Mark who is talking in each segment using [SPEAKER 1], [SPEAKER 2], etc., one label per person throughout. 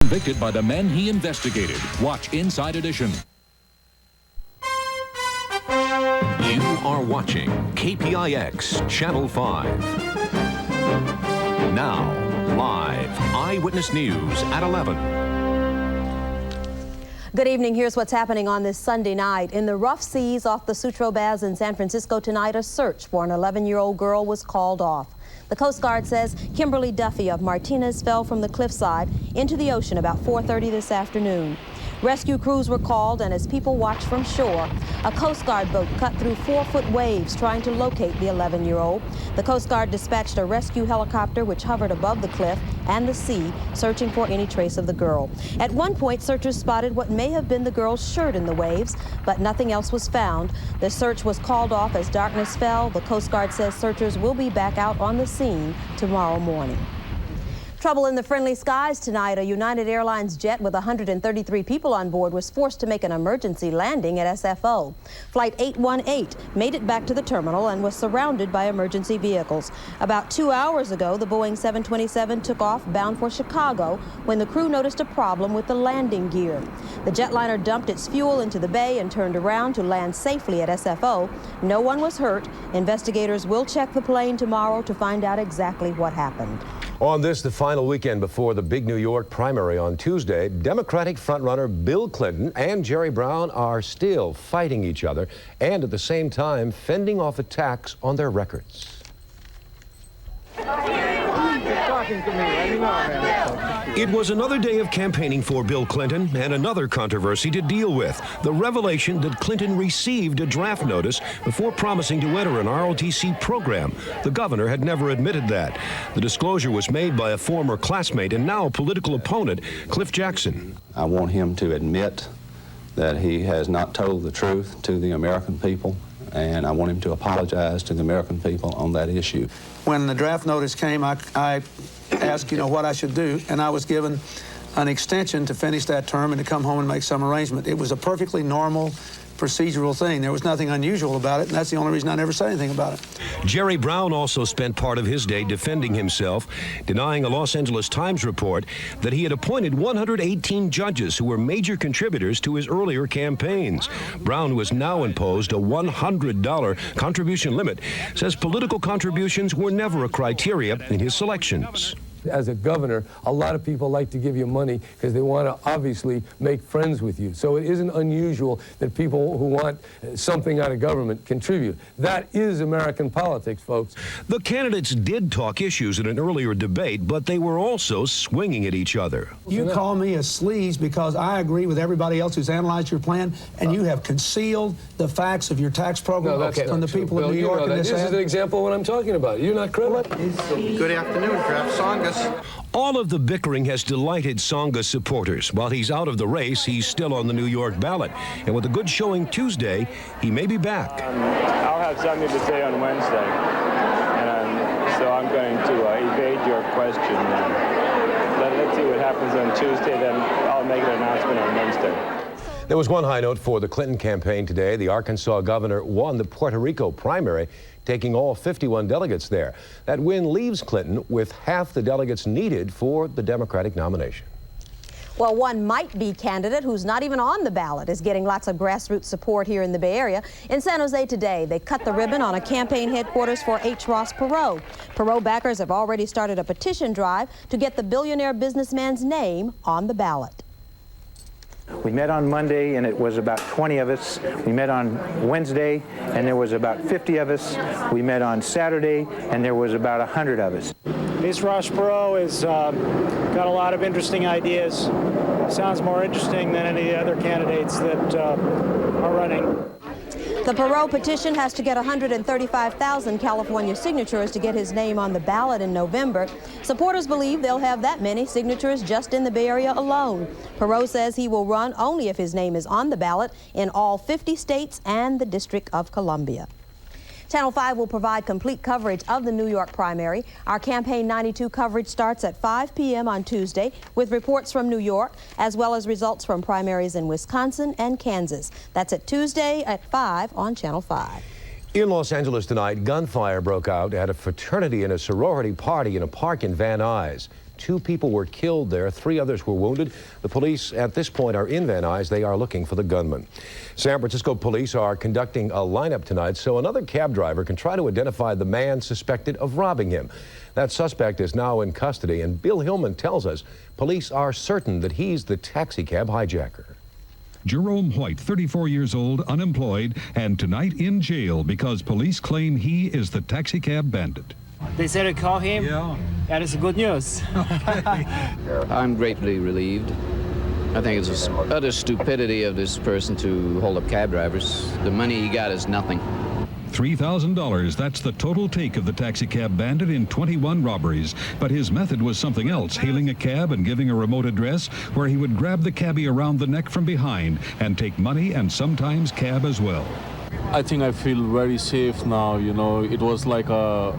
[SPEAKER 1] convicted by the men he investigated. Watch Inside Edition.
[SPEAKER 2] You are watching KPIX Channel 5. Now, live Eyewitness News at 11.
[SPEAKER 3] Good evening. Here's what's happening on this Sunday night. In the rough seas off the Sutro Baths in San Francisco tonight, a search for an 11-year-old girl was called off. The Coast Guard says Kimberly Duffy of Martinez fell from the cliffside into the ocean about 4:30 this afternoon. Rescue crews were called, and as people watched from shore, a Coast Guard boat cut through 4-foot waves trying to locate the 11-year-old. The Coast Guard dispatched a rescue helicopter which hovered above the cliff and the sea, searching for any trace of the girl. At one point, searchers spotted what may have been the girl's shirt in the waves, but nothing else was found. The search was called off as darkness fell. The Coast Guard says searchers will be back out on the scene tomorrow morning. Trouble in the friendly skies tonight. A United Airlines jet with 133 people on board was forced to make an emergency landing at SFO. Flight 818 made it back to the terminal and was surrounded by emergency vehicles. About 2 hours ago, the Boeing 727 took off bound for Chicago when the crew noticed a problem with the landing gear. The jetliner dumped its fuel into the bay and turned around to land safely at SFO. No one was hurt. Investigators will check the plane tomorrow to find out exactly what happened.
[SPEAKER 4] On this, the final weekend before the big New York primary on Tuesday, Democratic frontrunner Bill Clinton and Jerry Brown are still fighting each other and at the same time fending off attacks on their records.
[SPEAKER 2] It was another day of campaigning for Bill Clinton and another controversy to deal with. The revelation that Clinton received a draft notice before promising to enter an ROTC program. The governor had never admitted that. The disclosure was made by a former classmate and now political opponent, Cliff Jackson.
[SPEAKER 5] I want him to admit that he has not told the truth to the American people, and I want him to apologize to the American people on that issue.
[SPEAKER 6] When the draft notice came, I asked, what I should do, and I was given an extension to finish that term and to come home and make some arrangement. It was a perfectly normal procedural thing. There was nothing unusual about it, and that's the only reason I never said anything about it.
[SPEAKER 2] Jerry Brown also spent part of his day defending himself, denying a Los Angeles Times report that he had appointed 118 judges who were major contributors to his earlier campaigns. Brown, who has now imposed a $100 contribution limit, says political contributions were never a criteria in his selections.
[SPEAKER 7] As a governor, a lot of people like to give you money because they want to obviously make friends with you. So it isn't unusual that people who want something out of government contribute. That is American politics, folks.
[SPEAKER 2] The candidates did talk issues in an earlier debate, but they were also swinging at each other.
[SPEAKER 6] You call me a sleaze because I agree with everybody else who's analyzed your plan, and you have concealed the facts of your tax program from the people of New York.
[SPEAKER 7] This is an example of what I'm talking about. You're not credible.
[SPEAKER 6] Good afternoon, Kraft Songus.
[SPEAKER 2] All of the bickering has delighted Tsonga supporters. While he's out of the race, he's still on the New York ballot. And with a good showing Tuesday, he may be back.
[SPEAKER 8] I'll have something to say on Wednesday. And so I'm going to evade your question. Let's see what happens on Tuesday, then I'll make an announcement on Wednesday.
[SPEAKER 4] There was one high note for the Clinton campaign today. The Arkansas governor won the Puerto Rico primary, taking all 51 delegates there. That win leaves Clinton with half the delegates needed for the Democratic nomination.
[SPEAKER 3] Well, one might-be candidate who's not even on the ballot is getting lots of grassroots support here in the Bay Area. In San Jose today, they cut the ribbon on a campaign headquarters for H. Ross Perot. Perot backers have already started a petition drive to get the billionaire businessman's name on the ballot.
[SPEAKER 9] We met on Monday, and it was about 20 of us. We met on Wednesday, and there was about 50 of us. We met on Saturday, and there was about 100 of us.
[SPEAKER 10] H. Ross Perot has got a lot of interesting ideas. Sounds more interesting than any other candidates that are running.
[SPEAKER 3] The Perot petition has to get 135,000 California signatures to get his name on the ballot in November. Supporters believe they'll have that many signatures just in the Bay Area alone. Perot says he will run only if his name is on the ballot in all 50 states and the District of Columbia. Channel 5 will provide complete coverage of the New York primary. Our Campaign 92 coverage starts at 5 p.m. on Tuesday with reports from New York, as well as results from primaries in Wisconsin and Kansas. That's at Tuesday at 5 on Channel 5.
[SPEAKER 4] In Los Angeles tonight, gunfire broke out at a fraternity and a sorority party in a park in Van Nuys. 2 people were killed there. 3 others were wounded. The police at this point are in Van Nuys. They are looking for the gunman. San Francisco police are conducting a lineup tonight so another cab driver can try to identify the man suspected of robbing him. That suspect is now in custody, and Bill Hillman tells us police are certain that he's the taxicab hijacker.
[SPEAKER 1] Jerome White, 34 years old, unemployed, and tonight in jail because police claim he is the taxicab bandit.
[SPEAKER 11] They said to call him? Yeah. That is good news.
[SPEAKER 12] I'm greatly relieved. I think it's utter stupidity of this person to hold up cab drivers. The money he got is nothing.
[SPEAKER 1] $3,000, that's the total take of the taxicab bandit in 21 robberies. But his method was something else, hailing a cab and giving a remote address where he would grab the cabbie around the neck from behind and take money and sometimes cab as well.
[SPEAKER 13] I think I feel very safe now, you know. It was like a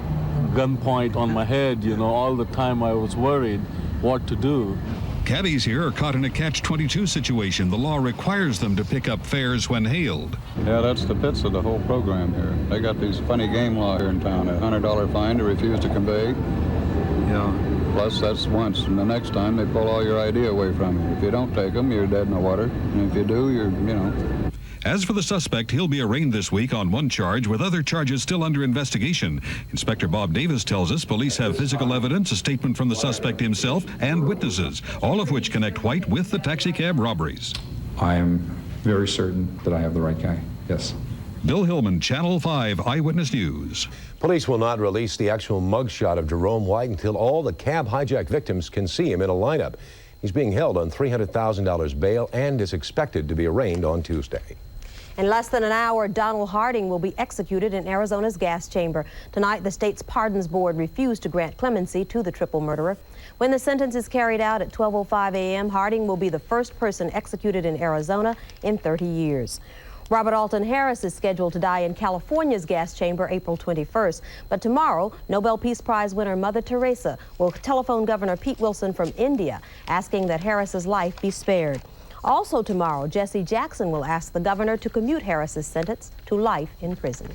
[SPEAKER 13] gunpoint on my head, you know. All the time I was worried what to do.
[SPEAKER 1] Cabbies here are caught in a catch-22 situation. The law requires them to pick up fares when hailed.
[SPEAKER 14] Yeah, that's the pits of the whole program here. They got these funny game law here in town. A $100 fine to refuse to convey. Yeah. Plus, that's once. And the next time, they pull all your ID away from you. If you don't take them, you're dead in the water. And if you do, you're, you know.
[SPEAKER 1] As for the suspect, he'll be arraigned this week on one charge with other charges still under investigation. Inspector Bob Davis tells us police have physical evidence, a statement from the suspect himself, and witnesses, all of which connect White with the taxicab robberies.
[SPEAKER 15] I am very certain that I have the right guy, yes.
[SPEAKER 1] Bill Hillman, Channel 5 Eyewitness News.
[SPEAKER 4] Police will not release the actual mugshot of Jerome White until all the cab hijack victims can see him in a lineup. He's being held on $300,000 bail and is expected to be arraigned on Tuesday.
[SPEAKER 3] In less than an hour, Donald Harding will be executed in Arizona's gas chamber. Tonight, the state's pardons board refused to grant clemency to the triple murderer. When the sentence is carried out at 12:05 a.m., Harding will be the first person executed in Arizona in 30 years. Robert Alton Harris is scheduled to die in California's gas chamber April 21st. But tomorrow, Nobel Peace Prize winner Mother Teresa will telephone Governor Pete Wilson from India, asking that Harris's life be spared. Also tomorrow, Jesse Jackson will ask the governor to commute Harris's sentence to life in prison.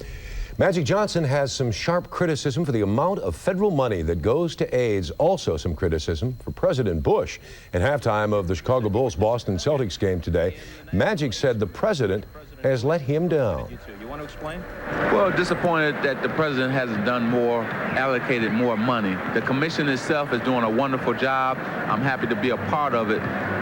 [SPEAKER 4] Magic Johnson has some sharp criticism for the amount of federal money that goes to AIDS. Also some criticism for President Bush. At halftime of the Chicago Bulls Boston Celtics game today, Magic said the president has let him down.
[SPEAKER 16] You want to explain? Well, disappointed that the president hasn't done more, allocated more money. The commission itself is doing a wonderful job. I'm happy to be a part of it,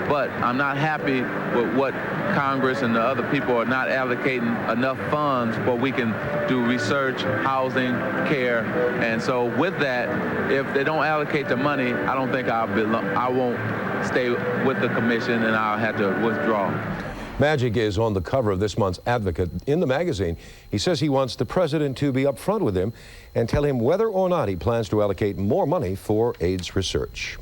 [SPEAKER 16] but I'm not happy with what Congress and the other people are not allocating enough funds where we can do research, housing, care. And so with that, if they don't allocate the money, I don't think I won't stay with the commission, and I'll have to withdraw.
[SPEAKER 4] Magic is on the cover of this month's Advocate in the magazine. He says he wants the president to be upfront with him and tell him whether or not he plans to allocate more money for AIDS research.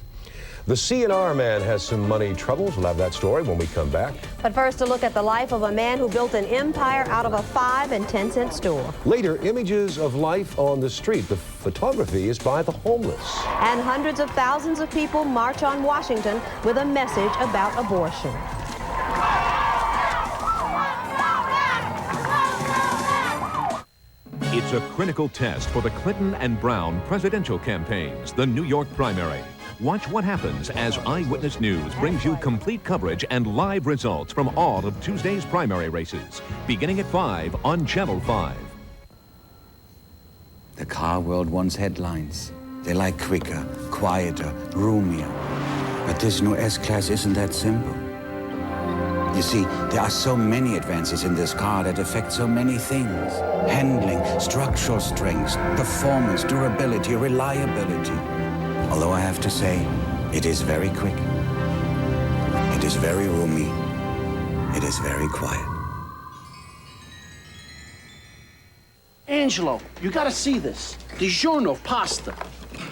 [SPEAKER 4] The C&R man has some money troubles. We'll have that story when we come back.
[SPEAKER 3] But first, a look at the life of a man who built an empire out of a 5- and 10-cent store.
[SPEAKER 4] Later, images of life on the street. The photography is by the homeless.
[SPEAKER 3] And hundreds of thousands of people march on Washington with a message about abortion.
[SPEAKER 17] It's a critical test for the Clinton and Brown presidential campaigns, the New York primary. Watch what happens as Eyewitness News brings you complete coverage and live results from all of Tuesday's primary races, beginning at 5 on Channel 5.
[SPEAKER 18] The car world wants headlines. They like quicker, quieter, roomier. But this new S-Class isn't that simple. You see, there are so many advances in this car that affect so many things. Handling, structural strength, performance, durability, reliability. Although I have to say, it is very quick. It is very roomy. It is very quiet.
[SPEAKER 19] Angelo, you gotta see this. DiGiorno pasta.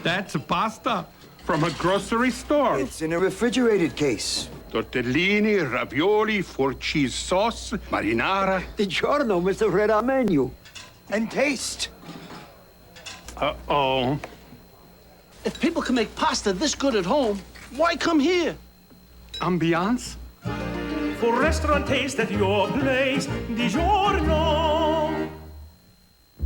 [SPEAKER 20] That's a pasta from a grocery store.
[SPEAKER 21] It's in a refrigerated case.
[SPEAKER 20] Tortellini, ravioli, 4 cheese sauce, marinara.
[SPEAKER 21] DiGiorno must have read our menu. And taste.
[SPEAKER 20] Uh-oh.
[SPEAKER 19] If people can make pasta this good at home, why come here?
[SPEAKER 20] Ambiance?
[SPEAKER 22] For restaurant taste at your place, DiGiorno.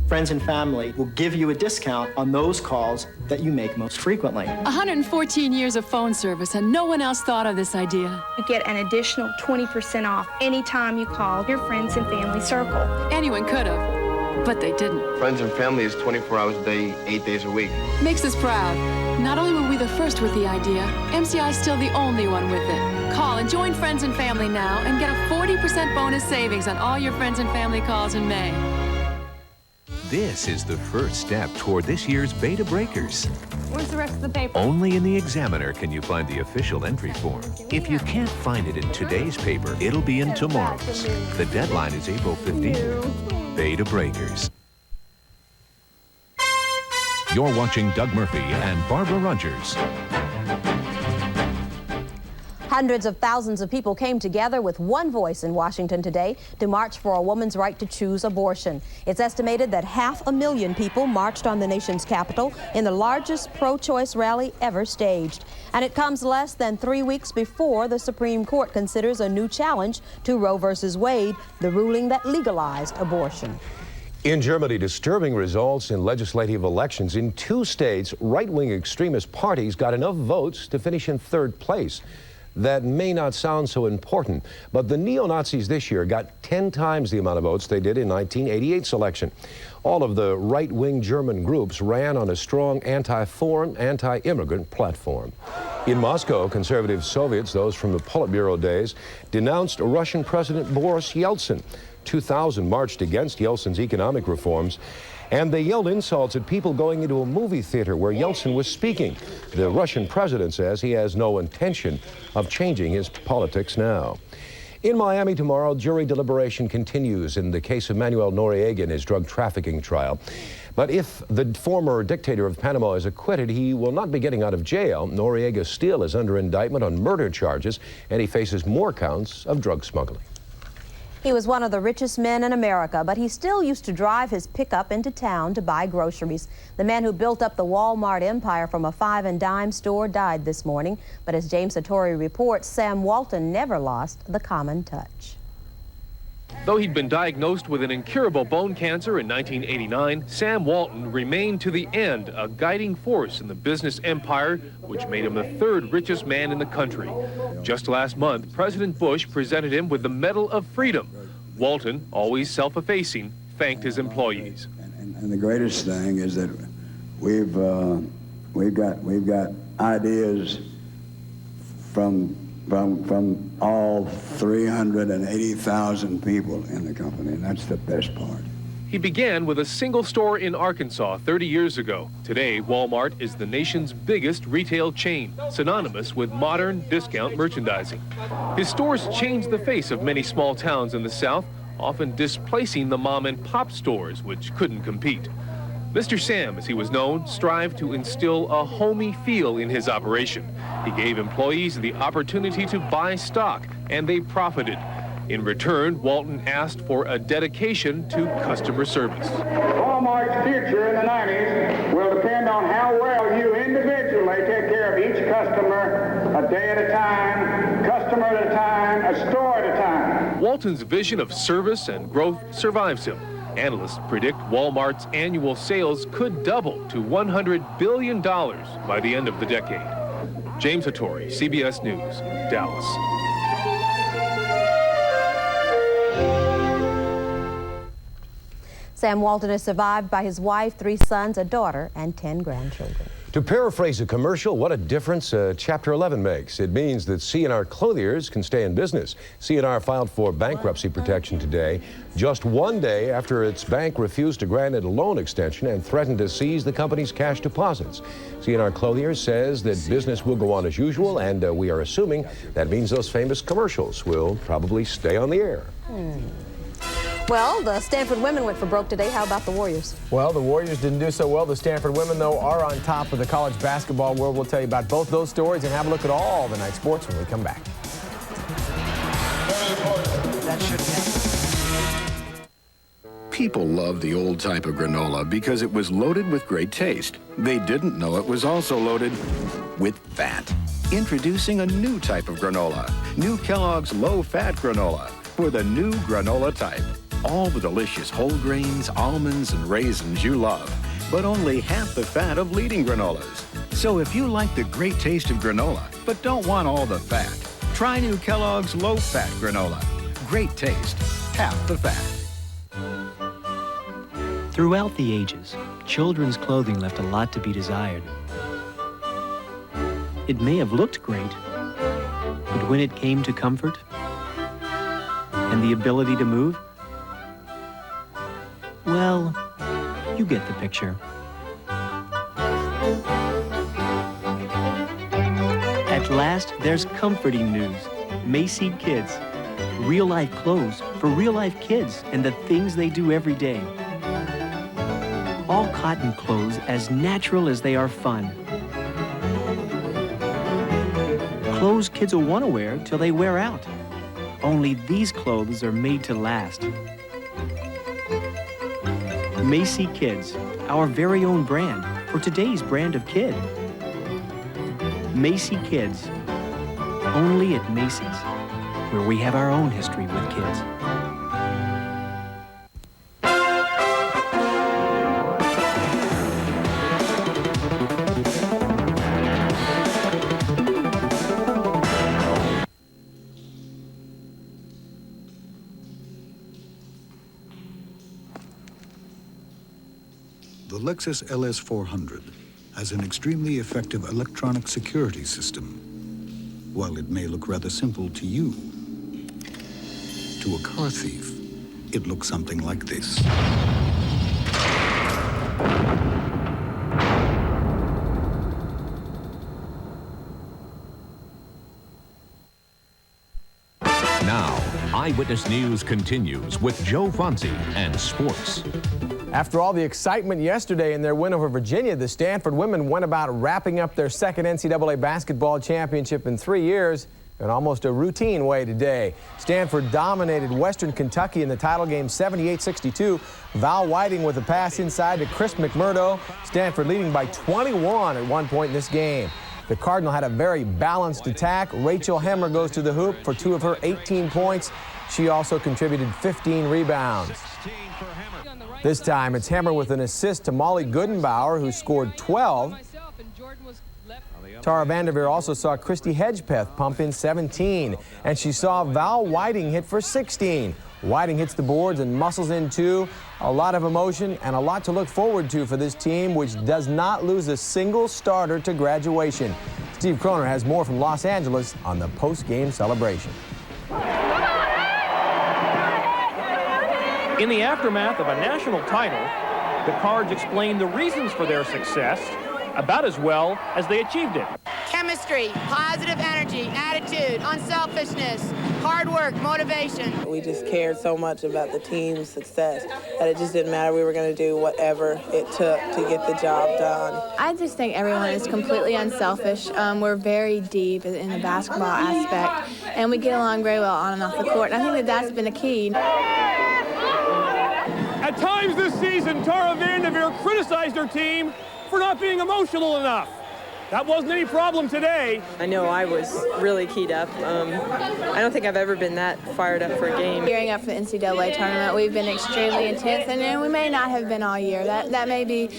[SPEAKER 5] Friends and family will give you a discount on those calls that you make most frequently.
[SPEAKER 22] 114 years of phone service, and no one else thought of this idea.
[SPEAKER 23] You get an additional 20% off anytime you call your friends and family circle.
[SPEAKER 22] Anyone could have, but they didn't.
[SPEAKER 24] Friends and family is 24 hours a day, 8 days a week.
[SPEAKER 22] Makes us proud. Not only were we the first with the idea, MCI is still the only one with it. Call and join Friends and Family now and get a 40% bonus savings on all your Friends and Family calls in May.
[SPEAKER 17] This is the first step toward this year's Beta Breakers.
[SPEAKER 22] Where's the rest of the paper?
[SPEAKER 17] Only in the Examiner can you find the official entry form. If you can't find it in today's paper, it'll be in tomorrow's. The deadline is April 15th. Beta Breakers. You're watching Doug Murphy and Barbara Rogers.
[SPEAKER 3] Hundreds of thousands of people came together with one voice in Washington today to march for a woman's right to choose abortion. It's estimated that 500,000 people marched on the nation's capital in the largest pro-choice rally ever staged. And it comes less than 3 weeks before the Supreme Court considers a new challenge to Roe v. Wade, the ruling that legalized abortion.
[SPEAKER 4] In Germany, disturbing results in legislative elections. In 2 states, right-wing extremist parties got enough votes to finish in 3rd place. That may not sound so important, but the neo-Nazis this year got 10 times the amount of votes they did in 1988's election. All of the right-wing German groups ran on a strong anti-foreign, anti-immigrant platform. In Moscow, conservative Soviets, those from the Politburo days, denounced Russian President Boris Yeltsin. 2,000 marched against Yeltsin's economic reforms, and they yelled insults at people going into a movie theater where Yeltsin was speaking. The Russian president says he has no intention of changing his politics now. In Miami tomorrow, jury deliberation continues in the case of Manuel Noriega and his drug trafficking trial. But if the former dictator of Panama is acquitted, he will not be getting out of jail. Noriega still is under indictment on murder charges, and he faces more counts of drug smuggling.
[SPEAKER 3] He was one of the richest men in America, but he still used to drive his pickup into town to buy groceries. The man who built up the Walmart empire from a 5 and dime store died this morning. But as James Hattori reports, Sam Walton never lost the common touch.
[SPEAKER 25] Though he'd been diagnosed with an incurable bone cancer in 1989, Sam Walton remained to the end a guiding force in the business empire, which made him the 3rd richest man in the country. Just last month, President Bush presented him with the Medal of Freedom. Walton, always self-effacing, thanked his employees.
[SPEAKER 21] And the greatest thing is that we've got ideas from all 380,000 people in the company, and that's the best part.
[SPEAKER 25] He began with a single store in Arkansas 30 years ago. Today, Walmart is the nation's biggest retail chain, synonymous with modern discount merchandising. His stores changed the face of many small towns in the South, often displacing the mom-and-pop stores, which couldn't compete. Mr. Sam, as he was known, strived to instill a homey feel in his operation. He gave employees the opportunity to buy stock, and they profited. In return, Walton asked for a dedication to customer service.
[SPEAKER 26] Walmart's future in the 90s will depend on how well you individually take care of each customer, a day at a time, customer at a time, a store at a time.
[SPEAKER 25] Walton's vision of service and growth survives him. Analysts predict Walmart's annual sales could double to $100 billion by the end of the decade. James Hattori, CBS News, Dallas.
[SPEAKER 3] Sam Walton is survived by his wife, 3 sons, a daughter, and 10 grandchildren.
[SPEAKER 4] To paraphrase a commercial, what a difference Chapter 11 makes. It means that C&R clothiers can stay in business. C&R filed for bankruptcy protection today, just 1 day after its bank refused to grant it a loan extension and threatened to seize the company's cash deposits. C&R Clothiers says that business will go on as usual, and we are assuming that means those famous commercials will probably stay on the air.
[SPEAKER 3] Well, the Stanford women went for broke today. How about the Warriors?
[SPEAKER 27] Well, the Warriors didn't do so well. The Stanford women, though, are on top of the college basketball world. We'll tell you about both those stories and have a look at all the night sports when we come back.
[SPEAKER 28] People love the old type of granola because it was loaded with great taste. They didn't know it was also loaded with fat. Introducing a new type of granola. New Kellogg's low-fat granola for the new granola type. all the delicious whole grains, almonds, and raisins you love, but only half the fat of leading granolas. So if you like the great taste of granola, but don't want all the fat, try new Kellogg's low-fat granola. Great taste, half the fat.
[SPEAKER 2] Throughout the ages, children's clothing left a lot to be desired. It may have looked great, but when it came to comfort and the ability to move, well, you get the picture. At last, there's comforting news. Macy Kids. Real-life clothes for real-life kids and the things they do every day. All cotton clothes as natural as they are fun. Clothes kids will want to wear till they wear out. Only these clothes are made to last. Macy Kids, our very own brand for today's brand of kid. Macy Kids, only at Macy's, where we have our own history with kids.
[SPEAKER 6] The Lexus LS400 has an extremely effective electronic security system. While it may look rather simple to you, to a car thief, it looks something like this.
[SPEAKER 17] Now, Eyewitness News continues with Joe Fonzie and sports.
[SPEAKER 27] After all the excitement yesterday in their win over Virginia, the Stanford women went about wrapping up their second NCAA basketball championship in 3 years in almost a routine way today. Stanford dominated Western Kentucky in the title game 78-62. Val Whiting with a pass inside to Chris McMurdo. Stanford leading by 21 at one point in this game. The Cardinal had a very balanced attack. Rachel Hemmer goes to the hoop for 2 of her 18 points. She also contributed 15 rebounds. This time, it's Hemmer with an assist to Molly Goodenbauer, who scored 12. Tara Vanderveer also saw Christy Hedgepeth pump in 17, and she saw Val Whiting hit for 16. Whiting hits the boards and muscles in 2. A lot of emotion and a lot to look forward to for this team, which does not lose a single starter to graduation. Steve Kroner has more from Los Angeles on the post-game celebration.
[SPEAKER 7] In the aftermath of a national title, the Cards explained the reasons for their success about as well as they achieved it.
[SPEAKER 8] Chemistry, positive energy, attitude, unselfishness, hard work, motivation.
[SPEAKER 9] We just cared so much about the team's success that it just didn't matter. We were going to do whatever it took to get the job done.
[SPEAKER 23] I just think everyone is completely unselfish. We're very deep in the basketball aspect, and we get along very well on and off the court. And I think that that's been a key.
[SPEAKER 7] At times this season, Tara Vanderveer criticized her team for not being emotional enough. That wasn't any problem today.
[SPEAKER 10] I know I was really keyed up. I don't think I've ever been that fired up for a game.
[SPEAKER 23] Gearing up for the NCAA tournament, we've been extremely intense, and we may not have been all year. That may be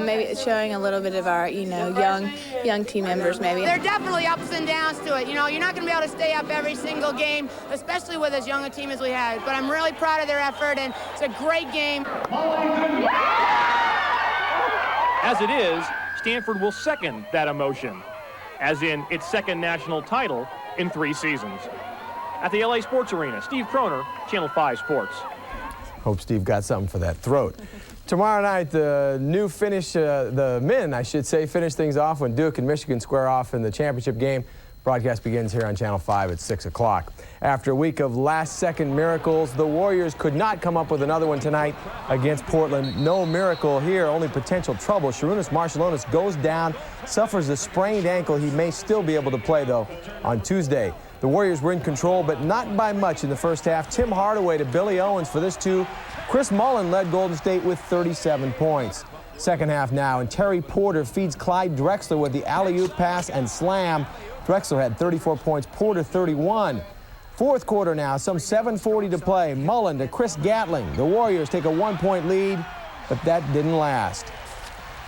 [SPEAKER 23] maybe showing a little bit of our, young team members maybe.
[SPEAKER 8] There are definitely ups and downs to it. You're not going to be able to stay up every single game, especially with as young a team as we had. But I'm really proud of their effort, and it's a great game.
[SPEAKER 7] As it is, Stanford will second that emotion, as in its second national title in 3 seasons. At the LA Sports Arena, Steve Kroner, Channel 5 Sports.
[SPEAKER 27] Hope Steve got something for that throat. Tomorrow night, the men, I should say, finish things off when Duke and Michigan square off in the championship game. Broadcast begins here on Channel 5 at 6 o'clock. After a week of last-second miracles, the Warriors could not come up with another one tonight against Portland. No miracle here, only potential trouble. Sharunas Marciulionis goes down, suffers a sprained ankle. He may still be able to play, though, on Tuesday. The Warriors were in control, but not by much in the first half. Tim Hardaway to Billy Owens for this 2. Chris Mullin led Golden State with 37 points. Second half now, and Terry Porter feeds Clyde Drexler with the alley-oop pass and slam. Drexler had 34 points, Porter 31. Fourth quarter now, some 7:40 to play. Mullen to Chris Gatling. The Warriors take a 1-point lead, but that didn't last.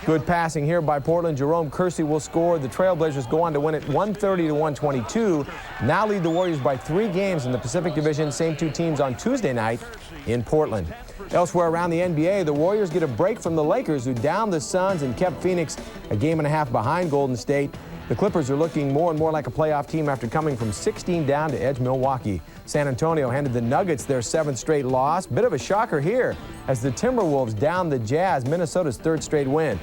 [SPEAKER 27] Good passing here by Portland. Jerome Kersey will score. The Trailblazers go on to win it 130 to 122. Now lead the Warriors by 3 games in the Pacific Division. Same 2 teams on Tuesday night in Portland. Elsewhere around the NBA, the Warriors get a break from the Lakers, who downed the Suns and kept Phoenix a game and a half behind Golden State. The Clippers are looking more and more like a playoff team after coming from 16 down to edge Milwaukee. San Antonio handed the Nuggets their 7th straight loss. Bit of a shocker here as the Timberwolves downed the Jazz, Minnesota's 3rd straight win.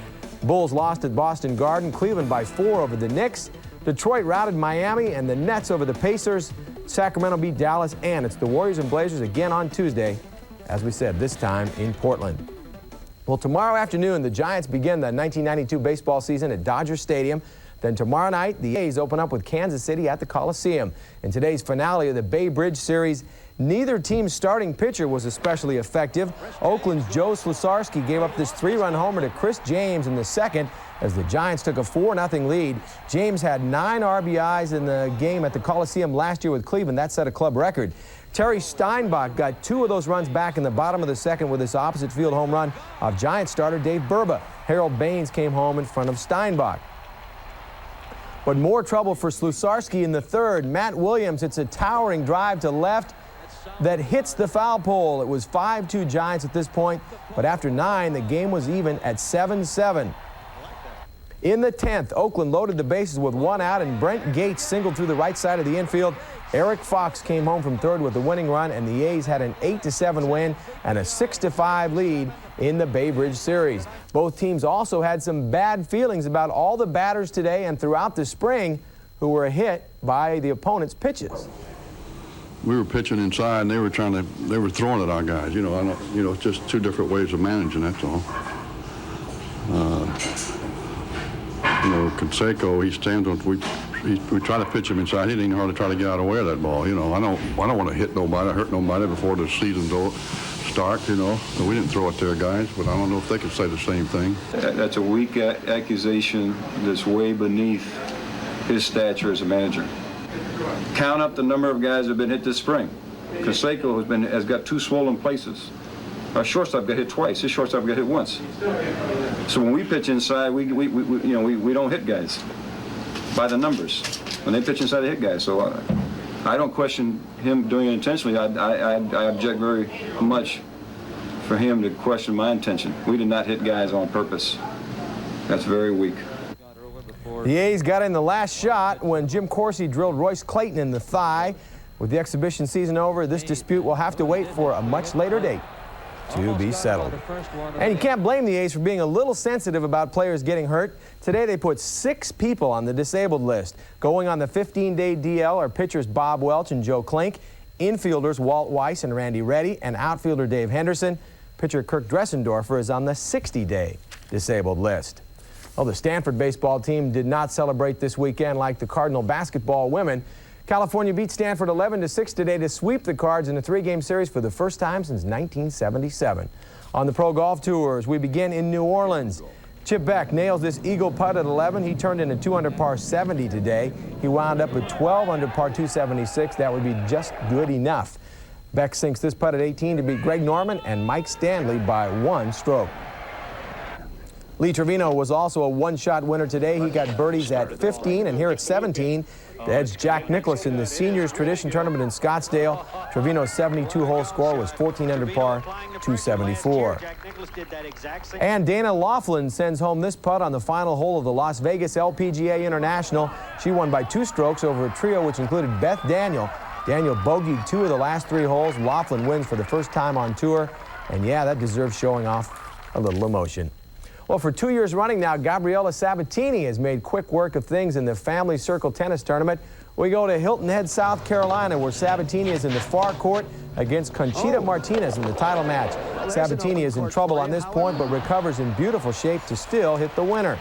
[SPEAKER 27] Bulls lost at Boston Garden, Cleveland by 4 over the Knicks. Detroit routed Miami, and the Nets over the Pacers. Sacramento beat Dallas, and it's the Warriors and Blazers again on Tuesday, as we said, this time in Portland. Well, tomorrow afternoon, the Giants begin the 1992 baseball season at Dodger Stadium. Then tomorrow night, the A's open up with Kansas City at the Coliseum. In today's finale of the Bay Bridge Series, neither team's starting pitcher was especially effective. Oakland's Joe Slosarski gave up this 3-run homer to Chris James in the second as the Giants took a 4-0 lead. James had 9 RBIs in the game at the Coliseum last year with Cleveland. That set a club record. Terry Steinbach got 2 of those runs back in the bottom of the second with this opposite field home run of Giants starter Dave Burba. Harold Baines came home in front of Steinbach. But more trouble for Slosarski in the third. Matt Williams hits a towering drive to left that hits the foul pole. It was 5-2 Giants at this point, but after 9, the game was even at 7-7. In the 10th, Oakland loaded the bases with 1 out, and Brent Gates singled through the right side of the infield. Eric Fox came home from third with the winning run, and the A's had an 8-7 win and a 6-5 lead in the Bay Bridge Series. Both teams also had some bad feelings about all the batters today and throughout the spring who were hit by the opponent's pitches.
[SPEAKER 1] We were pitching inside, and they were throwing at our guys. It's just 2 different ways of managing. That's all. Canseco, he stands on. We try to pitch him inside. He didn't hardly try to get out of the way of that ball. I don't want to hit nobody, hurt nobody before the season starts. So we didn't throw it to our guys, but I don't know if they could say the same thing.
[SPEAKER 11] That's a weak accusation that's way beneath his stature as a manager. Count up the number of guys that have been hit this spring. Canseco has got 2 swollen places. Our shortstop got hit twice. His shortstop got hit once. So when we pitch inside, we don't hit guys by the numbers. When they pitch inside, they hit guys. So I don't question him doing it intentionally. I object very much for him to question my intention. We did not hit guys on purpose. That's very weak.
[SPEAKER 27] The A's got in the last shot when Jim Corsi drilled Royce Clayton in the thigh. With the exhibition season over, this dispute will have to wait for a much later date to be settled. And you can't blame the A's for being a little sensitive about players getting hurt. Today they put 6 people on the disabled list. Going on the 15-day DL are pitchers Bob Welch and Joe Klink, infielders Walt Weiss and Randy Reddy, and outfielder Dave Henderson. Pitcher Kirk Dressendorfer is on the 60-day disabled list. Well, the Stanford baseball team did not celebrate this weekend like the Cardinal basketball women. California beat Stanford 11-6 today to sweep the Cards in a 3-game series for the first time since 1977. On the Pro Golf Tours, we begin in New Orleans. Chip Beck nails this eagle putt at 11. He turned in a 2 under par 70 today. He wound up with 12 under par 276. That would be just good enough. Beck sinks this putt at 18 to beat Greg Norman and Mike Stanley by 1 stroke. Lee Trevino was also a 1-shot winner today. He got birdies at 15 and here at 17 to edge Jack Nicklaus in the Seniors Tradition Tournament in Scottsdale. Trevino's 72-hole score was 14 under par, 274. And Dana Laughlin sends home this putt on the final hole of the Las Vegas LPGA International. She won by 2 strokes over a trio which included Beth Daniel. Daniel bogeyed 2 of the last 3 holes. Laughlin wins for the first time on tour. And yeah, that deserves showing off a little emotion. Well, for 2 years running now, Gabriela Sabatini has made quick work of things in the Family Circle Tennis Tournament. We go to Hilton Head, South Carolina, where Sabatini is in the far court against Conchita Martinez in the title match. Sabatini is in trouble on this point, but recovers in beautiful shape to still hit the winner.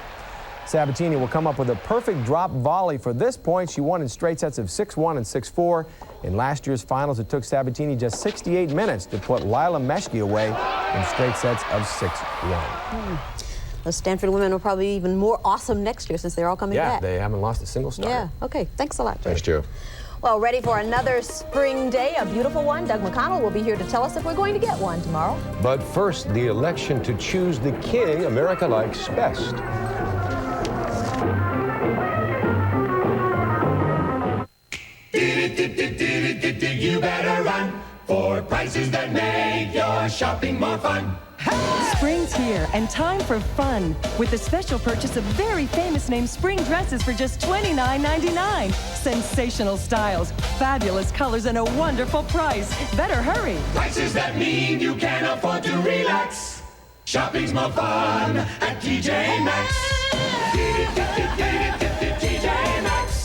[SPEAKER 27] Sabatini will come up with a perfect drop volley for this point. She won in straight sets of 6-1 and 6-4. In last year's finals, it took Sabatini just 68 minutes to put Lila Meshki away in straight sets of 6-1.
[SPEAKER 3] The Stanford women will probably be even more awesome next year since they're all coming back.
[SPEAKER 27] Yeah, they haven't lost a single starter.
[SPEAKER 3] Yeah, okay. Thanks a lot, Joe.
[SPEAKER 4] Thanks, Joe.
[SPEAKER 3] Well, ready for another spring day, a beautiful one. Doug McConnell will be here to tell us if we're going to get one tomorrow.
[SPEAKER 4] But first, the election to choose the king America likes best.
[SPEAKER 12] You better run for prices that make your shopping more fun.
[SPEAKER 13] Spring's here and time for fun with the special purchase of very famous name spring dresses for just $29.99. Sensational styles, fabulous colors, and a wonderful price. Better hurry.
[SPEAKER 12] Prices that mean you can afford to relax. Shopping's more fun at TJ Maxx. TJ Maxx.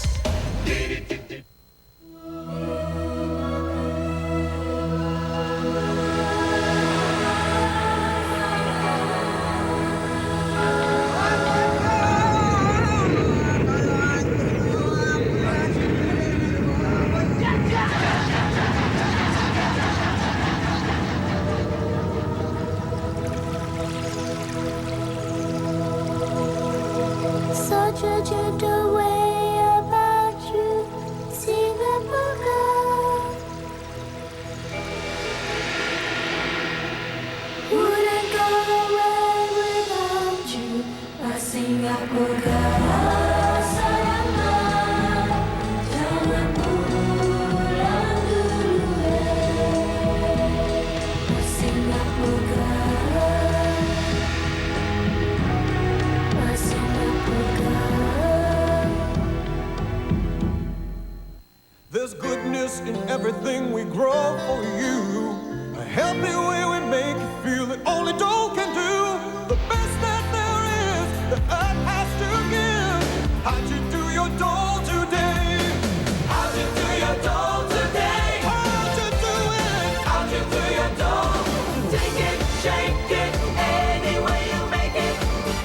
[SPEAKER 14] Such a gentle way about you, Singapore girl. Wouldn't go away without you, a Singapore girl. Sayang, jangan pulang dulu, a Singapore girl.
[SPEAKER 15] There's goodness in everything we grow for you. A healthy way we make you feel that only dough can do. The best that there is, the earth has to give. How'd you do your dough today? How'd you do your dough today? How'd you do it? How'd you do your dough? Take it, shake it, any way you make it.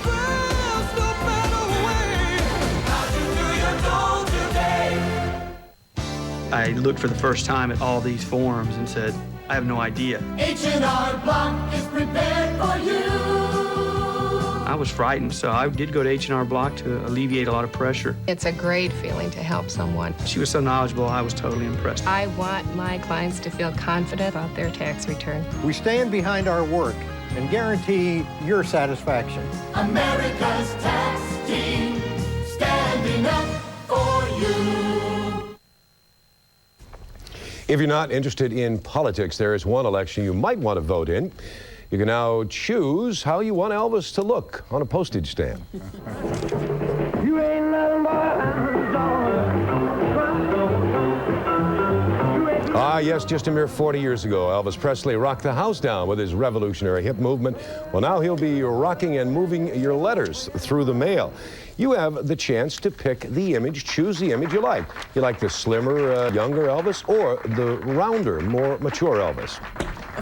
[SPEAKER 15] There's no better way. How'd you do your dough today?
[SPEAKER 5] I looked for the first time at all these forms and said, I have no idea.
[SPEAKER 12] H&R Block is prepared for you.
[SPEAKER 5] I was frightened, so I did go to H&R Block to alleviate a lot of pressure.
[SPEAKER 16] It's a great feeling to help someone.
[SPEAKER 5] She was so knowledgeable, I was totally impressed.
[SPEAKER 16] I want my clients to feel confident about their tax return.
[SPEAKER 18] We stand behind our work and guarantee your satisfaction.
[SPEAKER 12] America's tax team, standing up for you.
[SPEAKER 4] If you're not interested in politics, there is one election you might want to vote in. You can now choose how you want Elvis to look on a postage stamp.
[SPEAKER 12] You ain't nothing
[SPEAKER 4] Ah, yes, just a mere 40 years ago, Elvis Presley rocked the house down with his revolutionary hip movement. Well, now he'll be rocking and moving your letters through the mail. You have the chance to pick the image, choose the image you like. You like the slimmer, younger Elvis or the rounder, more mature Elvis?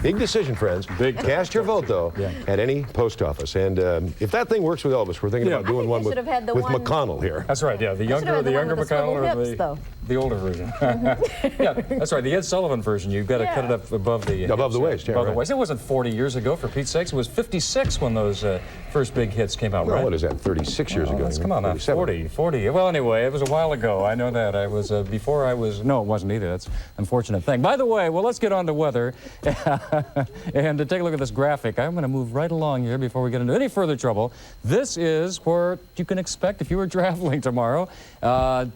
[SPEAKER 4] Big decision, friends. Big. Cast your vote, though, at any post office. And if that thing works with Elvis, we're thinking about doing one with McConnell here.
[SPEAKER 19] That's right, yeah. The younger McConnell or the older version. Yeah, that's right. The Ed Sullivan version, you've got to cut it up above the
[SPEAKER 4] waist. Yeah,
[SPEAKER 19] above the waist. It wasn't 40 years ago, for Pete's sakes. It was 56 when those first big hits came out, right?
[SPEAKER 4] What is that, 36 years ago?
[SPEAKER 19] Come on now, 40. Well, anyway, it was a while ago. I know that. I was, before I was, no, it wasn't either. That's an unfortunate thing. By the way, well, let's get on to weather. And to take a look at this graphic, I'm going to move right along here before we get into any further trouble. This is what you can expect if you were traveling tomorrow.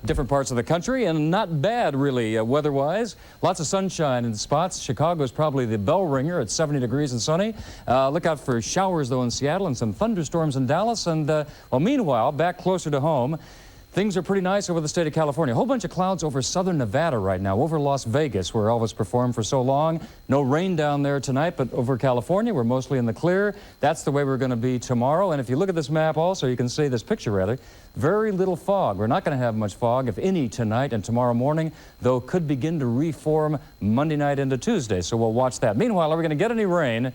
[SPEAKER 19] Different parts of the country, and not bad, really, weather-wise. Lots of sunshine in spots. Chicago's probably the bell ringer at 70 degrees and sunny. Look out for showers, though, in Seattle and some thunderstorms in Dallas. And, well, meanwhile, back closer to home, things are pretty nice over the state of California. A whole bunch of clouds over southern Nevada right now, over Las Vegas, where Elvis performed for so long. No rain down there tonight, but over California, we're mostly in the clear. That's the way we're going to be tomorrow. And if you look at this map also, you can see this picture, rather, very little fog. We're not going to have much fog, if any, tonight and tomorrow morning, though could begin to reform Monday night into Tuesday, so we'll watch that. Meanwhile, are we going to get any rain?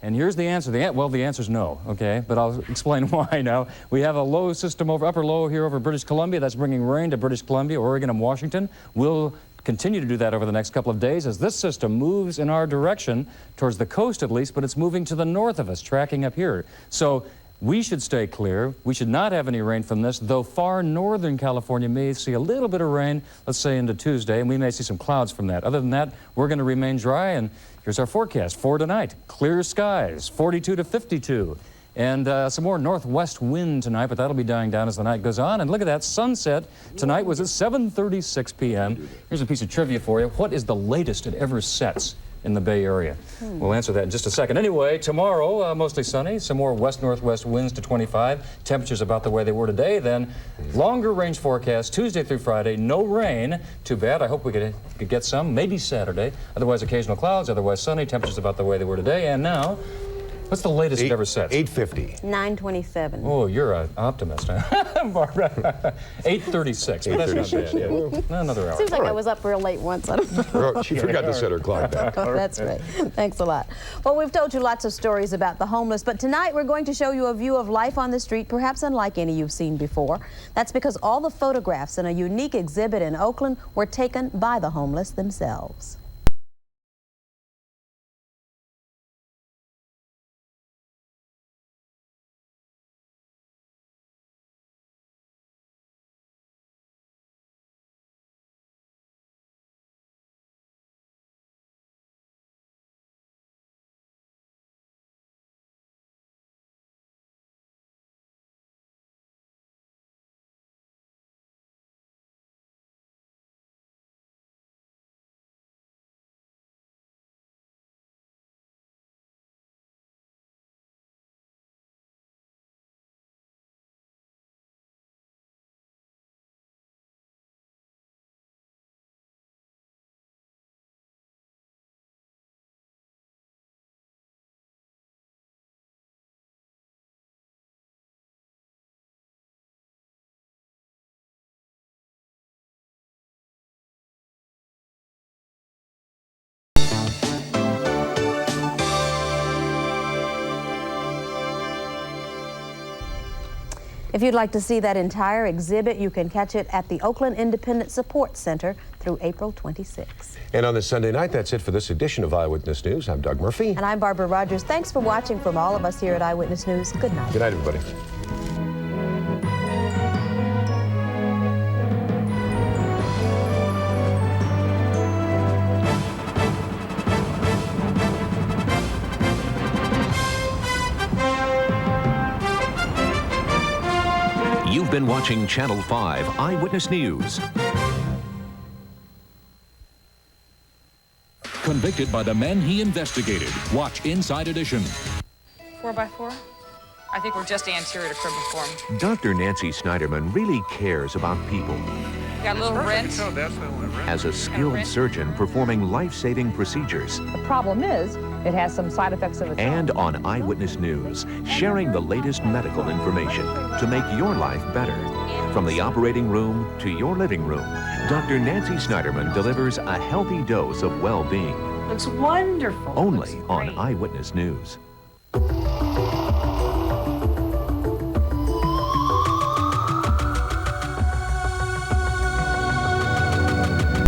[SPEAKER 19] And here's the answer. Well, the answer's no, okay? But I'll explain why now. We have a low system over, upper low here over British Columbia. That's bringing rain to British Columbia, Oregon, and Washington. We'll continue to do that over the next couple of days as this system moves in our direction, towards the coast at least, but it's moving to the north of us, tracking up here. So We should stay clear. We should not have any rain from this, though far northern California may see a little bit of rain, let's say into Tuesday, and we may see some clouds from that. Other than that, we're going to remain dry, and here's our forecast for tonight. Clear skies, 42 to 52. And some more northwest wind tonight, but that'll be dying down as the night goes on. And look at that, sunset tonight was at 7:36 p.m. Here's a piece of trivia for you. What is the latest it ever sets in the Bay Area? We'll answer that in just a second. Anyway, tomorrow, mostly sunny, some more west-northwest winds to 25, temperatures about the way they were today. Then longer range forecast, Tuesday through Friday, no rain. Too bad. I hope we could get some, maybe Saturday. Otherwise, occasional clouds, otherwise sunny, temperatures about the way they were today. And now, what's the latest it ever sets?
[SPEAKER 4] 8:50.
[SPEAKER 3] 9:27.
[SPEAKER 19] Oh, you're an optimist, huh? Barbara. 8:36. But that's not bad. Yeah. Another hour.
[SPEAKER 3] Seems like I was up real late once. I don't know.
[SPEAKER 4] She forgot to set her clock back.
[SPEAKER 3] That's right. Thanks a lot. Well, we've told you lots of stories about the homeless, but tonight we're going to show you a view of life on the street, perhaps unlike any you've seen before. That's because all the photographs in a unique exhibit in Oakland were taken by the homeless themselves. If you'd like to see that entire exhibit, you can catch it at the Oakland Independent Support Center through April 26th.
[SPEAKER 4] And on this Sunday night, that's it for this edition of Eyewitness News. I'm Doug Murphy.
[SPEAKER 3] And I'm Barbara Rogers. Thanks for watching from all of us here at Eyewitness News. Good night.
[SPEAKER 4] Good night, everybody.
[SPEAKER 17] You've been watching Channel 5 Eyewitness News. Convicted by the men he investigated. Watch Inside Edition.
[SPEAKER 2] 4x4? I think we're just anterior to crib reform.
[SPEAKER 17] Dr. Nancy Snyderman really cares about people.
[SPEAKER 2] Got a little rent.
[SPEAKER 17] As a skilled surgeon performing life-saving procedures.
[SPEAKER 20] The problem is, it has some side effects of its own.
[SPEAKER 17] And on Eyewitness News, sharing the latest medical information to make your life better. From the operating room to your living room, Dr. Nancy Snyderman delivers a healthy dose of well-being.
[SPEAKER 20] Looks wonderful.
[SPEAKER 17] Only on Eyewitness News.